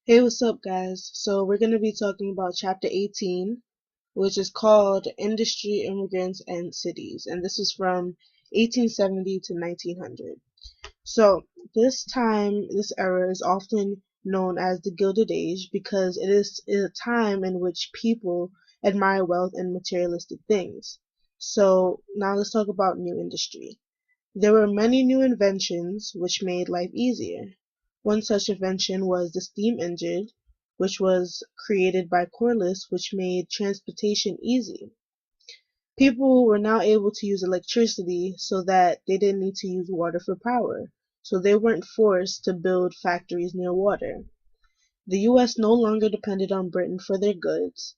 Hey, what's up, guys? So, we're going to be talking about Chapter 18, which is called Industry, Immigrants, and Cities, and this is from 1870 to 1900. So, this era is often known as the Gilded Age because it is a time in which people admire wealth and materialistic things. So, now let's talk about new industry. There were many new inventions which made life easier. One such invention was the steam engine, which was created by Corliss, which made transportation easy. People were now able to use electricity so that they didn't need to use water for power, so they weren't forced to build factories near water. The US no longer depended on Britain for their goods.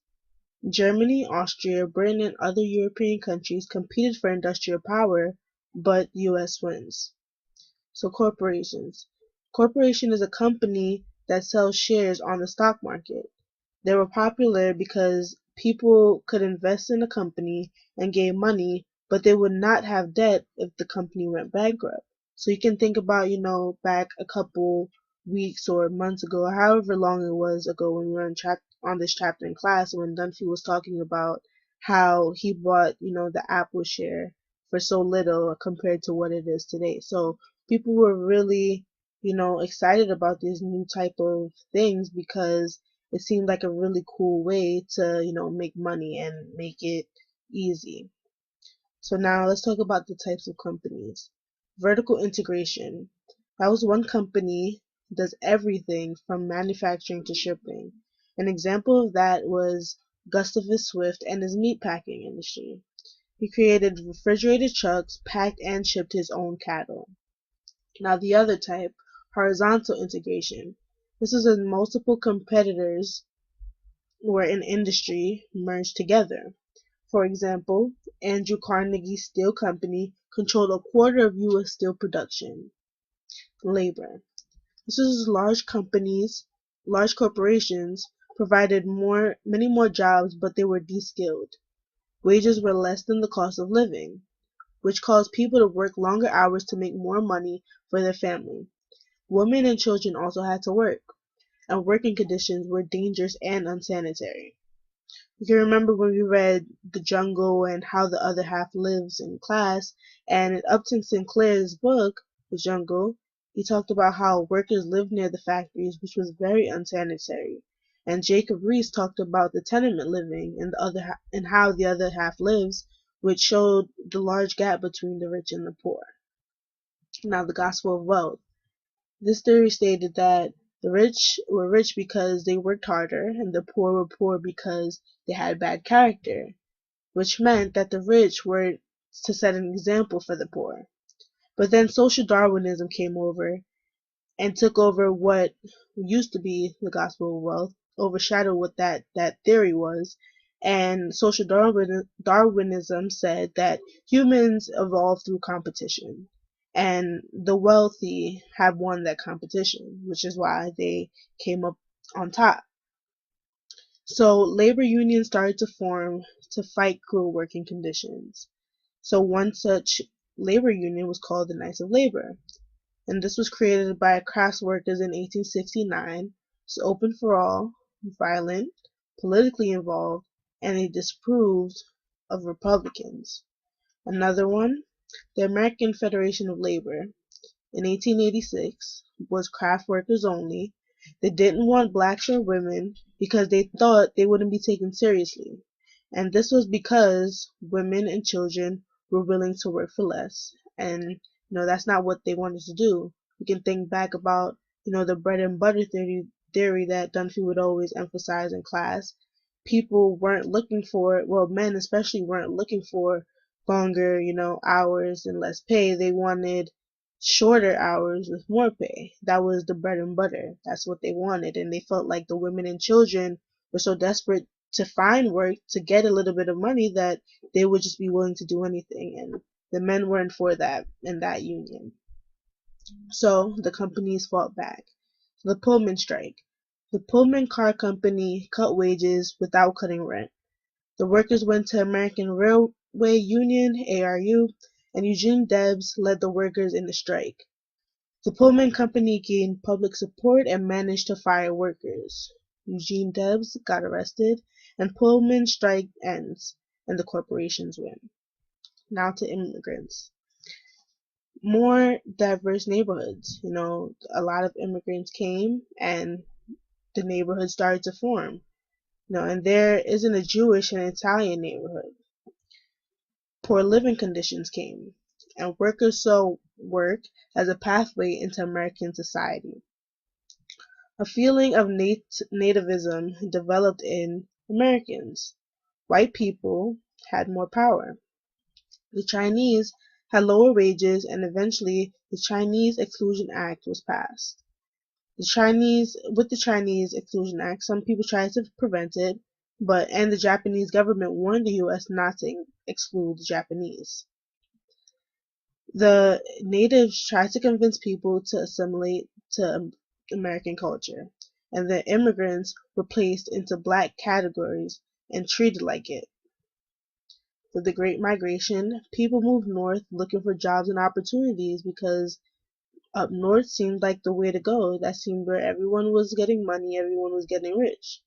Germany, Austria, Britain, and other European countries competed for industrial power, but the US wins. So corporations. Corporation is a company that sells shares on the stock market. They were popular because people could invest in a company and gain money, but they would not have debt if the company went bankrupt. So you can think about, back a couple weeks or months ago, however long it was ago when we were on this chapter in class, when Dunphy was talking about how he bought, the Apple share for so little compared to what it is today. So people were really, excited about these new type of things because it seemed like a really cool way to, make money and make it easy. So now let's talk about the types of companies. Vertical integration. That was one company does everything from manufacturing to shipping. An example of that was Gustavus Swift and his meatpacking industry. He created refrigerated trucks, packed and shipped his own cattle. Now the other type, horizontal integration. This is when multiple competitors or an industry merged together. For example, Andrew Carnegie's steel company controlled a quarter of U.S. steel production. Labor. This is large corporations provided many more jobs, but they were de-skilled. Wages were less than the cost of living, which caused people to work longer hours to make more money for their family. Women and children also had to work, and working conditions were dangerous and unsanitary. You can remember when we read The Jungle and How the Other Half Lives in class, and in Upton Sinclair's book, The Jungle, he talked about how workers lived near the factories, which was very unsanitary. And Jacob Riis talked about the tenement living and how the other half lives, which showed the large gap between the rich and the poor. Now, the gospel of wealth. This theory stated that the rich were rich because they worked harder, and the poor were poor because they had bad character, which meant that the rich were to set an example for the poor. But then social Darwinism came over and took over what used to be the gospel of wealth, overshadowed what that theory was. And social Darwinism said that humans evolved through competition, and the wealthy have won that competition, which is why they came up on top. So labor unions started to form to fight cruel working conditions. So one such labor union was called the Knights of Labor, and this was created by crafts workers in 1869. It's open for all, violent, politically involved, and they disapproved of Republicans. Another one, the American Federation of Labor, in 1886, was craft workers only. They didn't want blacks or women because they thought they wouldn't be taken seriously. And this was because women and children were willing to work for less. And, that's not what they wanted to do. You can think back about, the bread and butter theory that Dunphy would always emphasize in class. People weren't looking for, well, men especially weren't looking for longer, hours and less pay. They wanted shorter hours with more pay. That was the bread and butter. That's what they wanted. And they felt like the women and children were so desperate to find work to get a little bit of money that they would just be willing to do anything. And the men weren't for that in that union. So the companies fought back. The Pullman strike. The Pullman car company cut wages without cutting rent. The workers went to American Railway Union, ARU, and Eugene Debs led the workers in the strike. The Pullman Company gained public support and managed to fire workers. Eugene Debs got arrested, and Pullman strike ends, and the corporations win. Now to immigrants. More diverse neighborhoods. A lot of immigrants came, and the neighborhood started to form. And there isn't a Jewish and Italian neighborhood. Poor living conditions came, and workers saw work as a pathway into American society. A feeling of nativism developed in Americans. White people had more power. The Chinese had lower wages, and eventually the Chinese Exclusion Act was passed. With the Chinese Exclusion Act, some people tried to prevent it, and the Japanese government warned the U.S. not to exclude the Japanese. The natives tried to convince people to assimilate to American culture, and the immigrants were placed into black categories and treated like it. With the Great Migration, people moved north looking for jobs and opportunities because up north seemed like the way to go. That seemed where everyone was getting money, everyone was getting rich.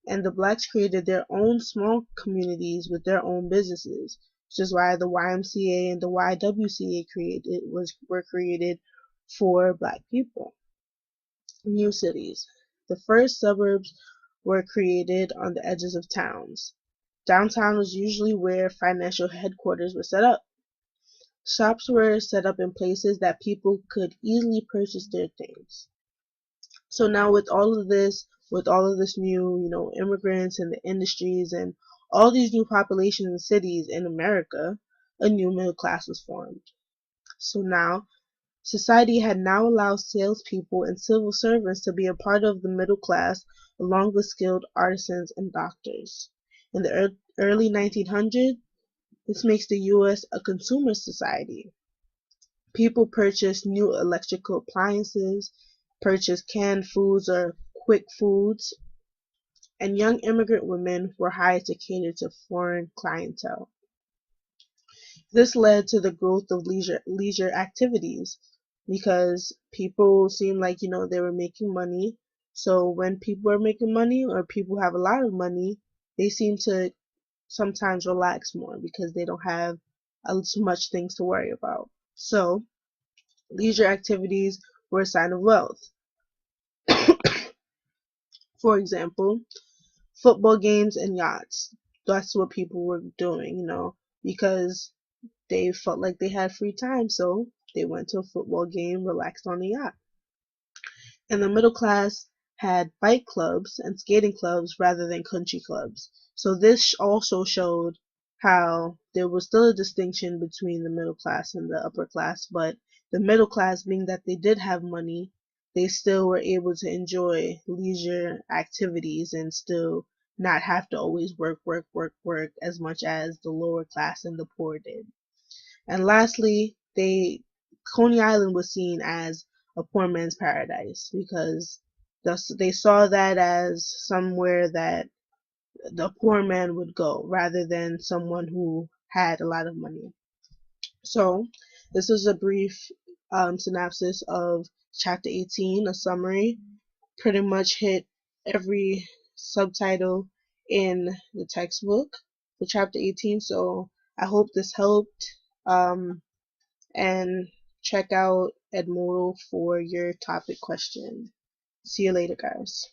And the blacks created their own small communities with their own businesses, which is why the YMCA and the YWCA were created for black people. New cities. The first suburbs were created on the edges of towns. Downtown was usually where financial headquarters were set up. Shops were set up in places that people could easily purchase their things. So now with all of this new, immigrants and the industries and all these new populations and cities in America, a new middle class was formed. So now, society had now allowed salespeople and civil servants to be a part of the middle class along with skilled artisans and doctors. In the early 1900s, this makes the U.S. a consumer society. People purchase new electrical appliances, purchase canned foods or quick foods, and young immigrant women were hired to cater to foreign clientele. This led to the growth of leisure activities because people seemed like, they were making money. So when people are making money or people have a lot of money, they seem to sometimes relax more because they don't have as much things to worry about. So leisure activities were a sign of wealth. For example, football games and yachts. That's what people were doing, because they felt like they had free time, so they went to a football game, relaxed on a yacht. And the middle class had bike clubs and skating clubs rather than country clubs. So this also showed how there was still a distinction between the middle class and the upper class, but the middle class, being that they did have money, they still were able to enjoy leisure activities and still not have to always work as much as the lower class and the poor did. And lastly, Coney Island was seen as a poor man's paradise because they saw that as somewhere that the poor man would go rather than someone who had a lot of money. So this is a brief synopsis of chapter 18, a summary. Pretty much hit every subtitle in the textbook for chapter 18. So I hope this helped. And check out Edmodo for your topic question. See you later, guys.